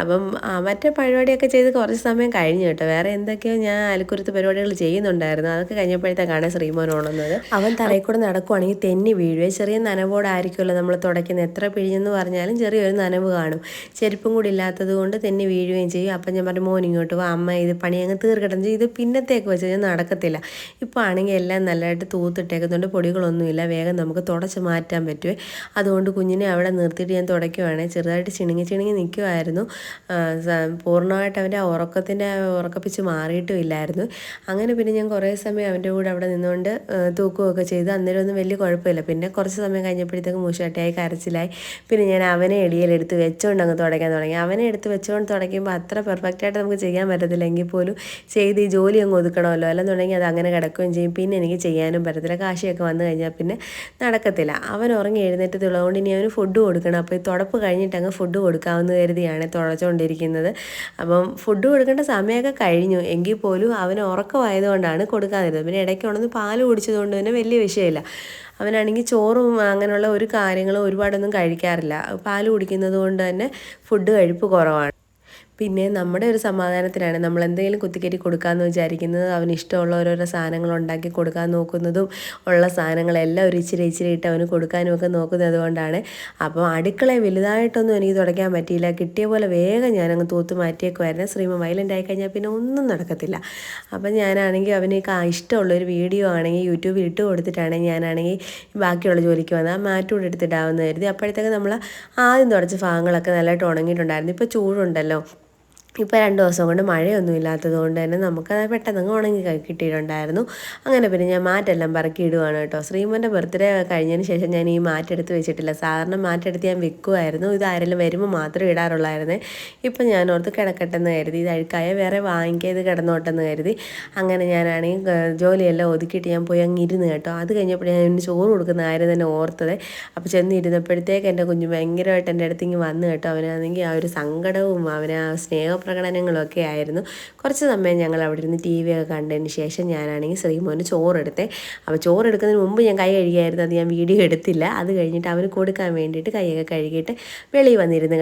അപ്പം മറ്റേ പരിപാടിയൊക്കെ ചെയ്ത് കുറച്ച് സമയം കഴിഞ്ഞു കേട്ടോ. വേറെ എന്തൊക്കെയോ ഞാൻ അലക്കുരുത്ത് പരിപാടികൾ ചെയ്യുന്നുണ്ടായിരുന്നു. അതൊക്കെ കഴിഞ്ഞപ്പോഴത്തേക്കാണ് ശ്രീമോൻ ഉണർന്നത്. അവൻ തറയിൽ കൂടെ നടക്കുവാണെങ്കിൽ തെന്നി വീഴുവേ. ചെറിയ നനവോടായിരിക്കുമല്ലോ നമ്മൾ തുടയ്ക്കുന്നത്. എത്ര പിഴിഞ്ഞെന്ന് പറഞ്ഞാലും ചെറിയൊരു നനവ് കാണും. ചെരുപ്പും കൂടി ഇല്ലാത്തത് കൊണ്ട് തെന്നി വീഴുകയും ചെയ്യും. അപ്പം ഞാൻ പറഞ്ഞു, മോൻ ഇങ്ങോട്ട് വാ, അമ്മ ഇത് പണി അങ്ങ് തീർക്കട്ടെ. ഇത് പിന്നത്തേക്ക് വെച്ച് ഞാൻ നടക്കത്തില്ല. ഇപ്പോൾ ആണെങ്കിൽ എല്ലാം നല്ലതായിട്ട് തൂത്തിട്ടേക്കുന്നുണ്ട്. പൊടികളൊന്നുമില്ല. വേഗം നമുക്ക് തുടച്ച് മാറ്റാൻ പറ്റുമേ. അതുകൊണ്ട് കുഞ്ഞിനെ അവിടെ നിർത്തിയിട്ട് ഞാൻ തുടയ്ക്കുവാണ്. ചെറുതായിട്ട് ചിണുങ്ങി നിൽക്കുമായിരുന്നു. പൂർണ്ണമായിട്ട് അവൻ്റെ ഉറക്കപ്പിച്ച് മാറിയിട്ടും ഇല്ലായിരുന്നു. അങ്ങനെ പിന്നെ ഞാൻ കുറേ സമയം അവൻ്റെ കൂടെ അവിടെ നിന്നുകൊണ്ട് തൂക്കുകയൊക്കെ ചെയ്തു. അന്നേരം ഒന്നും വലിയ കുഴപ്പമില്ല. പിന്നെ കുറച്ച് സമയം കഴിഞ്ഞപ്പോഴത്തേക്ക് മൂശാട്ടിയായി കരച്ചിലായി. പിന്നെ ഞാൻ അവനെ എളിയിലെടുത്ത് വെച്ചുകൊണ്ട് അങ്ങ് തുടയ്ക്കാൻ തുടങ്ങി. അവനെ എടുത്ത് വെച്ചുകൊണ്ട് തുടയ്ക്കുമ്പോൾ അത്ര പെർഫെക്റ്റായിട്ട് നമുക്ക് ചെയ്യാൻ പറ്റത്തില്ല. എങ്കിൽ പോലും ചെയ്ത് ഈ ജോലി അങ്ങ് ഒതുക്കണമല്ലോ. അല്ലെന്നുണ്ടെങ്കിൽ അത് അങ്ങനെ കിടക്കുകയും ചെയ്യും. പിന്നെ എനിക്ക് ചെയ്യാനും പറ്റത്തില്ല. കാശിയൊക്കെ വന്നു കഴിഞ്ഞാൽ പിന്നെ നടക്കത്തില്ല. അവൻ ഉറങ്ങി എഴുന്നേറ്റത്തുള്ളതുകൊണ്ട് ഇനി അവന് ഫുഡ് കൊടുക്കണം. അപ്പോൾ ഈ തുടപ്പ് കഴിഞ്ഞിട്ട് അങ്ങ് ഫുഡ് കൊടുക്കാമെന്ന് കരുതിയാണ് തുടച്ചുകൊണ്ടിരിക്കുന്നത്. അപ്പം ഫുഡ് കൊടുക്കേണ്ട സമയമൊക്കെ കഴിഞ്ഞു. എങ്കിൽ പോലും അവന് ഉറക്കമായതുകൊണ്ടാണ് കൊടുക്കാതിരുന്നത്. പിന്നെ ഇടയ്ക്ക് ഉണർന്ന് പാല് കുടിച്ചതുകൊണ്ട് തന്നെ വലിയ വിഷയമില്ല. അവനാണെങ്കിൽ ചോറും അങ്ങനെയുള്ള ഒരു കാര്യങ്ങളും ഒരുപാടൊന്നും കഴിക്കാറില്ല. പാല് കുടിക്കുന്നത് കൊണ്ട് തന്നെ ഫുഡ് കഴിപ്പ് കുറവാണ്. പിന്നെ നമ്മുടെ ഒരു സമാധാനത്തിനാണ് നമ്മൾ എന്തെങ്കിലും കുത്തിക്കയറ്റി കൊടുക്കാമെന്ന് വിചാരിക്കുന്നത്. അവന് ഇഷ്ടമുള്ള ഓരോരോ സാധനങ്ങൾ ഉണ്ടാക്കി കൊടുക്കാൻ നോക്കുന്നതും ഉള്ള സാധനങ്ങളെല്ലാം ഒരു ഇച്ചിരി ഇട്ട് അവന് കൊടുക്കാനും ഒക്കെ നോക്കുന്നത് കൊണ്ടാണ്. അപ്പോൾ അടുക്കളയെ വലുതായിട്ടൊന്നും എനിക്ക് തുടയ്ക്കാൻ പറ്റിയില്ല. കിട്ടിയ പോലെ വേഗം ഞാനങ്ങ് തൂത്ത് മാറ്റിയേക്കുമായിരുന്നു. ശ്രീമ വയലൻ്റ് ആയി കഴിഞ്ഞാൽ പിന്നെ ഒന്നും നടക്കത്തില്ല. അപ്പം ഞാനാണെങ്കിൽ അവന് ഇഷ്ടമുള്ളൊരു വീഡിയോ ആണെങ്കിൽ യൂട്യൂബിൽ ഇട്ട് കൊടുത്തിട്ടാണെങ്കിൽ ഞാനാണെങ്കിൽ ബാക്കിയുള്ള ജോലിക്ക് വന്നാൽ മാറ്റൂടെ എടുത്തിടാമെന്ന് കരുതി. അപ്പോഴത്തേക്ക് നമ്മൾ ആദ്യം തുടച്ച ഭാഗങ്ങളൊക്കെ നല്ലതായിട്ട് ഉണങ്ങിയിട്ടുണ്ടായിരുന്നു. ഇപ്പോൾ ചൂടുണ്ടല്ലോ. ഇപ്പോൾ 2 ദിവസം കൊണ്ട് മഴയൊന്നും ഇല്ലാത്തത് കൊണ്ട് തന്നെ നമുക്കത് പെട്ടെന്ന് ഉണങ്ങി കിട്ടിയിട്ടുണ്ടായിരുന്നു. അങ്ങനെ പിന്നെ ഞാൻ മാറ്റെല്ലാം പറക്കി ഇടുവാണ് കേട്ടോ. ശ്രീമോൻ്റെ ബർത്ത്ഡേ കഴിഞ്ഞതിന് ശേഷം ഞാൻ ഈ മാറ്റെടുത്ത് വെച്ചിട്ടില്ല. സാധാരണ മാറ്റെടുത്ത് ഞാൻ വെക്കുമായിരുന്നു. ഇത് ആരെങ്കിലും വരുമ്പോൾ മാത്രമേ ഇടാറുള്ളായിരുന്നേ. ഇപ്പം ഞാൻ ഓർത്ത് കിടക്കട്ടെന്ന് കരുതി, ഇത് അഴുക്കായ വേറെ വാങ്ങിക്കുക, ഇത് കിടന്നോട്ടെന്ന് കരുതി. അങ്ങനെ ഞാനാണെങ്കിൽ ജോലിയെല്ലാം ഒതുക്കിയിട്ട് ഞാൻ പോയി അങ്ങ് ഇരുന്ന് കേട്ടോ. അത് കഴിഞ്ഞപ്പോൾ ഞാൻ ചോറ് കൊടുക്കുന്ന കാര്യം തന്നെ ഓർത്തത്. അപ്പോൾ ചെന്നിരുന്നപ്പോഴത്തേക്ക് എൻ്റെ കുഞ്ഞ് ഭയങ്കരമായിട്ട് എൻ്റെ അടുത്ത് ഇങ്ങനെ വന്ന് കേട്ടോ. അവനാണെങ്കിൽ ആ ഒരു സങ്കടവും അവന് ആ സ്നേഹപ്രകടനങ്ങളൊക്കെ ആയിരുന്നു. കുറച്ച് സമയം ഞങ്ങൾ അവിടെ ഇരുന്ന് ടി വി ഒക്കെ കണ്ടതിന് ശേഷം ഞാനാണെങ്കിൽ ശ്രീമോന് ചോറെടുത്തേ. അപ്പോൾ ചോറെടുക്കുന്നതിന് മുമ്പ് ഞാൻ കൈ കഴുകിയായിരുന്നു, അത് ഞാൻ വീഡിയോ എടുത്തില്ല. അത് കഴിഞ്ഞിട്ട് അവന് കൊടുക്കാൻ വേണ്ടിയിട്ട് കൈയൊക്കെ കഴുകിയിട്ട് വെളിയിൽ വന്നിരുന്ന്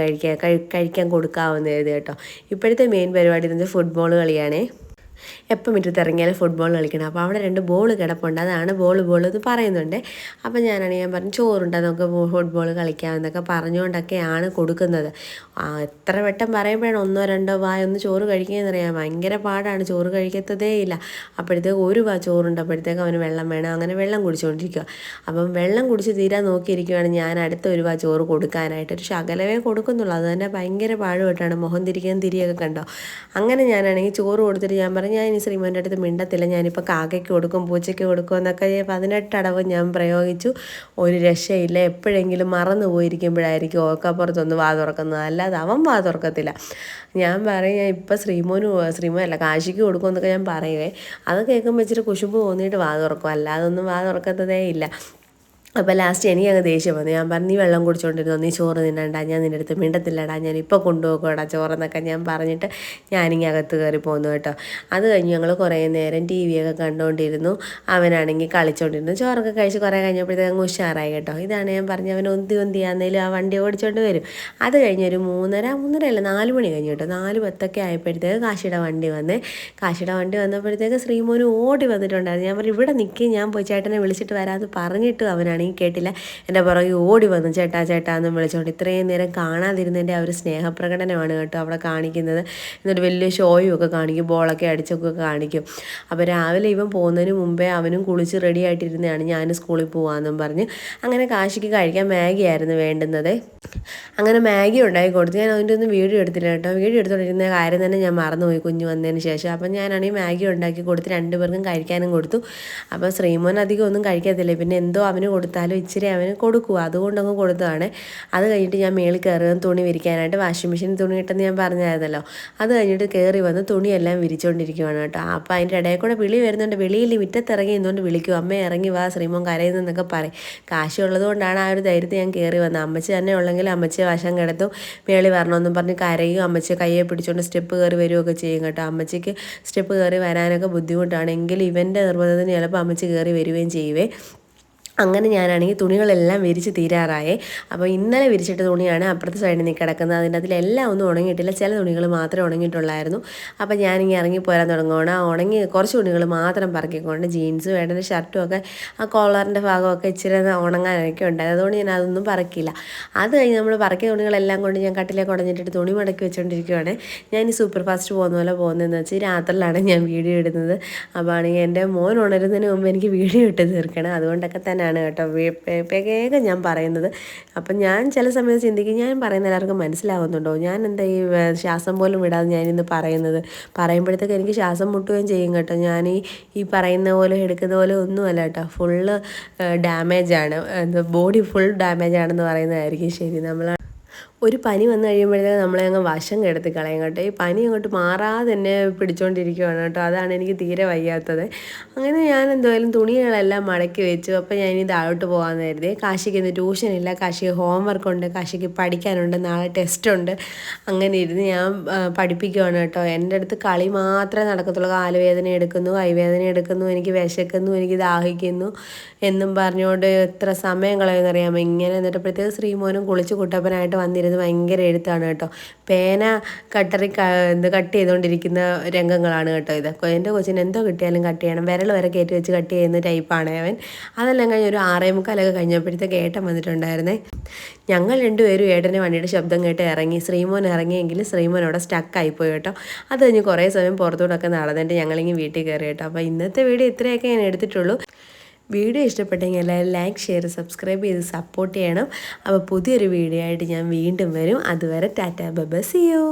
കഴിക്കാൻ കൊടുക്കാവുന്നത് കേട്ടോ. ഇപ്പോഴത്തെ മെയിൻ പരിപാടി എന്ന് വെച്ചാൽ ഫുട്ബോൾ കളിയാണേ. എപ്പോൾ മുറ്റത്ത് ഇറങ്ങിയാലും ഫുട്ബോൾ കളിക്കണം. അപ്പോൾ അവിടെ 2 ബോൾ കിടപ്പുണ്ട്, അതാണ് ബോൾ എന്ന് പറയുന്നുണ്ട്. അപ്പോൾ ഞാനാണെങ്കിൽ ഞാൻ പറഞ്ഞു ചോറുണ്ട്, നമുക്ക് ഫുട്ബോൾ കളിക്കാമെന്നൊക്കെ പറഞ്ഞുകൊണ്ടൊക്കെയാണ് കൊടുക്കുന്നത്. എത്ര വട്ടം പറയുമ്പോഴാണ് 1-2 ഒന്ന് ചോറ് കഴിക്കുകയെന്നറിയാം. ഭയങ്കര പാടാണ്, ചോറ് കഴിക്കത്തതേ ഇല്ല. അപ്പോഴത്തേക്ക് 1 ചോറുണ്ട്, അപ്പോഴത്തേക്ക് അവന് വെള്ളം വേണം. അങ്ങനെ വെള്ളം കുടിച്ചുകൊണ്ടിരിക്കുക. അപ്പം വെള്ളം കുടിച്ച് തീരാൻ നോക്കിയിരിക്കുകയാണ് ഞാൻ അടുത്ത 1 ചോറ് കൊടുക്കാനായിട്ട്. ഒരു ശകലമേ കൊടുക്കുന്നുള്ളൂ, അത് തന്നെ ഭയങ്കര പാടുപെട്ടാണ്. മുഖം തിരിയൊക്കെ കണ്ടോ. അങ്ങനെ ഞാനാണെങ്കിൽ ചോറ് കൊടുത്തിട്ട് ഞാൻ പറഞ്ഞു, ഞാൻ ഇനി ശ്രീമോൻ്റെ അടുത്ത് മിണ്ടത്തില്ല, ഞാനിപ്പോൾ കാക്കയ്ക്ക് കൊടുക്കും, പൂച്ചയ്ക്ക് കൊടുക്കും എന്നൊക്കെ 18 അടവ് ഞാൻ പ്രയോഗിച്ചു. ഒരു രക്ഷയില്ല. എപ്പോഴെങ്കിലും മറന്നു പോയിരിക്കുമ്പോഴായിരിക്കും ഓർക്കപ്പുറത്തൊന്ന് വാ തുറക്കുന്നത്, അല്ലാതെ അവൻ വാ തുറക്കത്തില്ല. ഞാൻ പറയും, ഞാൻ ഇപ്പം ശ്രീമോനല്ല കാശിക്ക് കൊടുക്കുമെന്നൊക്കെ ഞാൻ പറയുവേ. അത് കേൾക്കുമ്പോൾ ഇച്ചിരി കുശുമ്പ് തോന്നിയിട്ട് വാ തുറക്കും, അല്ലാതെ ഒന്നും വാ തുറക്കത്തതേ ഇല്ല. അപ്പോൾ ലാസ്റ്റ് എനിക്കങ്ങ് ദേഷ്യം വന്നു. ഞാൻ പറഞ്ഞു, നീ വെള്ളം കുടിച്ചുകൊണ്ടിരുന്നോ, നീ ചോറ് തിന്നണ്ട, ഞാൻ നിൻ്റെ അടുത്ത് മിണ്ടത്തില്ലടാ, ഞാൻ ഇപ്പോൾ കൊണ്ടുപോകടാ ചോറെന്നൊക്കെ ഞാൻ പറഞ്ഞിട്ട് ഞാനിങ്ങനെ അകത്ത് കയറി പോന്നു കേട്ടോ. അത് കഴിഞ്ഞ് ഞങ്ങൾ കുറേ നേരം ടി വി ഒക്കെ കണ്ടുകൊണ്ടിരുന്നു. അവനാണെങ്കിൽ കളിച്ചുകൊണ്ടിരുന്നു. ചോറൊക്കെ കഴിച്ച് കുറേ കഴിഞ്ഞപ്പോഴത്തേക്ക് അങ്ങ് ഉഷാറായി കേട്ടോ. ഇതാണ് ഞാൻ പറഞ്ഞ, അവൻ ഒന്തിയാന്നേലും ആ വണ്ടി ഓടിച്ചുകൊണ്ട് വരും. അത് കഴിഞ്ഞ് ഒരു 3:30 അല്ല 4 മണി കഴിഞ്ഞു കേട്ടോ. 4:10 ആയപ്പോഴത്തേക്ക് കാശിയുടെ വണ്ടി വന്നപ്പോഴത്തേക്ക് ശ്രീമോന് ഓടി വന്നിട്ടുണ്ടായിരുന്നു. ഞാൻ പറഞ്ഞു, ഇവിടെ നിൽക്കി, ഞാൻ പോയി ചേട്ടനെ വിളിച്ചിട്ട് വരാമെന്ന് പറഞ്ഞിട്ട് അവനാണെങ്കിൽ കേട്ടില്ല. എൻ്റെ പുറകെ ഓടി വന്നു ചേട്ടാ എന്ന് വിളിച്ചുകൊണ്ട്. ഇത്രയും നേരം കാണാതിരുന്നതിൻ്റെ ആ ഒരു സ്നേഹപ്രകടനമാണ് കേട്ടോ അവിടെ കാണിക്കുന്നത്. എന്നിട്ട് വലിയ ഷോയും ഒക്കെ കാണിക്കും, ബോളൊക്കെ അടിച്ചൊക്കെ കാണിക്കും. അപ്പോൾ രാവിലെ ഇവൻ പോകുന്നതിന് മുമ്പേ അവനും കുളിച്ച് റെഡി ആയിട്ടിരുന്നതാണ് ഞാൻ സ്കൂളിൽ പോകാമെന്നും പറഞ്ഞ്. അങ്ങനെ കാശിക്ക് കഴിക്കാൻ മാഗി ആയിരുന്നു വേണ്ടുന്നത്. അങ്ങനെ മാഗി ഉണ്ടാക്കി കൊടുത്തു. ഞാൻ അതിൻ്റെ ഒന്നും വീഡിയോ എടുത്തില്ല കേട്ടോ. വീഡിയോ എടുത്തുകൊണ്ടിരുന്ന കാര്യം തന്നെ ഞാൻ മറന്നുപോയി കുഞ്ഞ് വന്നതിന് ശേഷം. അപ്പം ഞാനാണെങ്കിൽ മാഗി ഉണ്ടാക്കി കൊടുത്ത് 2 പേർക്കും കഴിക്കാനും കൊടുത്തു. അപ്പോൾ ശ്രീമോൻ അധികം ഒന്നും കഴിക്കത്തില്ല, പിന്നെ എന്തോ അവന് കൊടുത്താലും ഇച്ചിരി അവന് കൊടുക്കുക, അതുകൊണ്ടങ്ങ് കൊടുത്തതാണ്. അത് കഴിഞ്ഞിട്ട് ഞാൻ മേളിൽ കയറുകയും തുണി വിരിക്കാനായിട്ട് വാഷിംഗ് മെഷീൻ തുണി ഇട്ടെന്ന് ഞാൻ പറഞ്ഞായിരുന്നല്ലോ. അത് കഴിഞ്ഞിട്ട് കയറി വന്ന് തുണിയെല്ലാം വിരിച്ചുകൊണ്ടിരിക്കുകയാണ് കേട്ടോ. അപ്പോൾ അതിൻ്റെ ഇടയിൽ കൂടെ വിളി വരുന്നുണ്ട്. വെളിയിൽ മുറ്റത്തിറങ്ങി എന്നുകൊണ്ട് വിളിക്കും, അമ്മ ഇറങ്ങി വാ, ശ്രീമോൻ കരയുന്നതെന്നൊക്കെ പറയും. കാശുള്ളത് കൊണ്ടാണ് ആ ഒരു ധൈര്യത്തിൽ ഞാൻ കയറി വന്നത്. അമ്മച്ചി തന്നെ ഉള്ളെങ്കിൽ അമ്മച്ചിയെ വശം കിടത്തും, മേളി വരണമെന്നും പറഞ്ഞ് കരയും. അമ്മച്ചി കയ്യെ പിടിച്ചുകൊണ്ട് സ്റ്റെപ്പ് കയറി വരികയൊക്കെ ചെയ്യും കേട്ടോ. അമ്മച്ചിക്ക് സ്റ്റെപ്പ് കയറി വരാനൊക്കെ ബുദ്ധിമുട്ടാണെങ്കിൽ ഇവൻ്റെ നിർബന്ധത്തിന് ചിലപ്പോൾ അമ്മച്ചി കയറി വരികയും ചെയ്യുവേ. അങ്ങനെ ഞാനാണെങ്കിൽ തുണികളെല്ലാം വിരിച്ച് തീരാറായേ. അപ്പോൾ ഇന്നലെ വിരിച്ചിട്ട തുണിയാണ് അപ്പുറത്തെ സൈഡിൽ നിന്ന് കിടക്കുന്നത്. അതിൻ്റെ അതിലെല്ലാം ഒന്നും ഉണങ്ങിയിട്ടില്ല, ചില തുണികൾ മാത്രമേ ഉണങ്ങിയിട്ടുള്ളായിരുന്നു. അപ്പോൾ ഞാനിങ്ങനെ ഇറങ്ങിപ്പോരാൻ തുടങ്ങുകയാണ്. ഉണങ്ങി കുറച്ച് തുണികൾ മാത്രം പറക്കിക്കൊണ്ട് ജീൻസ് വേണ്ട ഷർട്ടും ഒക്കെ ആ കോളറിൻ്റെ ഭാഗമൊക്കെ ഇച്ചിരി ഉണങ്ങാനൊക്കെ ഉണ്ടായത്, അതുകൊണ്ട് ഞാൻ അതൊന്നും പറക്കില്ല. അത് കഴിഞ്ഞ് നമ്മൾ പറക്കിയ തുണികളെല്ലാം കൊണ്ട് ഞാൻ കട്ടിലേക്ക് ഉടഞ്ഞിട്ട് തുണി മടക്കി വെച്ചുകൊണ്ടിരിക്കുകയാണ്. ഞാൻ ഈ സൂപ്പർ ഫാസ്റ്റ് പോകുന്ന പോലെ പോകുന്നതെന്ന് വെച്ചാൽ രാത്രിയിലാണ് ഞാൻ വീഡിയോ ഇടുന്നത്. അപ്പോൾ ആണെങ്കിൽ എൻ്റെ മോൻ ഉണരുന്നതിന് മുമ്പ് എനിക്ക് വീഡിയോ ഇട്ട് തീർക്കണം, അതുകൊണ്ടൊക്കെ തന്നെ ആണ് കേട്ടോ വേഗം ഞാൻ പറയുന്നത്. അപ്പം ഞാൻ ചില സമയത്ത് ചിന്തിക്കും, ഞാൻ പറയുന്ന എല്ലാവർക്കും മനസ്സിലാവുന്നുണ്ടോ, ഞാൻ എന്താ ഈ ശ്വാസം പോലും വിടാതെ ഞാനിന്ന് പറയുമ്പോഴത്തേക്ക് എനിക്ക് ശ്വാസം മുട്ടുകയും ചെയ്യും കേട്ടോ. ഞാൻ ഈ പറയുന്ന പോലെ എടുക്കുന്ന പോലെ ഒന്നുമല്ല കേട്ടോ, ഫുള്ള് ഡാമേജാണ്, ബോഡി ഫുൾ ഡാമേജാണെന്ന് പറയുന്നതായിരിക്കും ശരി. ഒരു പനി വന്നു കഴിയുമ്പോഴത്തേക്ക് നമ്മളെ അങ്ങ് വശം കെടുത്തി കളയും കേട്ടോ. ഈ പനി അങ്ങോട്ട് മാറാതെ തന്നെ പിടിച്ചുകൊണ്ടിരിക്കുകയാണ് കേട്ടോ, അതാണ് എനിക്ക് തീരെ വയ്യാത്തത്. അങ്ങനെ ഞാൻ എന്തായാലും തുണികളെല്ലാം മടക്കി വെച്ചു. അപ്പോൾ ഞാൻ ഇനി താഴോട്ട് പോകാമെന്ന് കരുതി. കാശിക്ക് ഇന്ന് ട്യൂഷനില്ല, കാശിക്ക് ഹോംവർക്ക് ഉണ്ട്, കാശിക്ക് പഠിക്കാനുണ്ട്, നാളെ ടെസ്റ്റ് ഉണ്ട്. അങ്ങനെ ഇരുന്ന് ഞാൻ പഠിപ്പിക്കുകയാണ് കേട്ടോ. എൻ്റെ അടുത്ത് കളി മാത്രമേ നടക്കത്തുള്ളൂ. കാലുവേദന എടുക്കുന്നു, കൈവേദന എടുക്കുന്നു, എനിക്ക് വിശക്കുന്നു, എനിക്ക് ദാഹിക്കുന്നു എന്നും പറഞ്ഞുകൊണ്ട് എത്ര സമയം കളയുമെന്നറിയാമോ ഇങ്ങനെ. എന്നിട്ടപ്പോഴത്തേക്ക് ശ്രീമോനും കുളിച്ച് കുട്ടപ്പനായിട്ട് വന്നിരുന്നു ഭയങ്കര എഴുത്താണ് കേട്ടോ. പേന കട്ട് ചെയ്തുകൊണ്ടിരിക്കുന്ന രംഗങ്ങളാണ് കേട്ടോ ഇത്. എൻ്റെ കൊച്ചിന് എന്തോ കിട്ടിയാലും കട്ട് ചെയ്യണം, വിരൽ വരെ കയറ്റി വെച്ച് കട്ട് ചെയ്യുന്ന ടൈപ്പാണ് അവൻ. അതെല്ലാം കഴിഞ്ഞ് ഒരു 6:45 കഴിഞ്ഞപ്പോഴത്തേക്ക് ഏട്ടൻ വന്നിട്ടുണ്ടായിരുന്നേ. ഞങ്ങൾ 2 പേരും ഏട്ടൻ്റെ വണ്ടിയുടെ ശബ്ദം കേട്ട് ഇറങ്ങി. ശ്രീമോൻ ഇറങ്ങിയെങ്കിലും ശ്രീമോൻ അവിടെ സ്റ്റക്കായിപ്പോയി കേട്ടോ. അത് കഴിഞ്ഞ് കുറേ സമയം പുറത്തോട്ടൊക്കെ നടന്നിട്ട് ഞങ്ങളിങ്ങനെ വീട്ടിൽ കയറി കേട്ടോ. അപ്പോൾ ഇന്നത്തെ വീഡിയോ ഇത്രയൊക്കെ ഞാൻ എടുത്തിട്ടുള്ളൂ. വീഡിയോ ഇഷ്ടപ്പെട്ടെങ്കിൽ എല്ലാവരും ലൈക്ക്, ഷെയർ, സബ്സ്ക്രൈബ് ചെയ്ത് സപ്പോർട്ട് ചെയ്യണം. അപ്പോൾ പുതിയൊരു വീഡിയോ ആയിട്ട് ഞാൻ വീണ്ടും വരും. അതുവരെ tata bye bye, see U.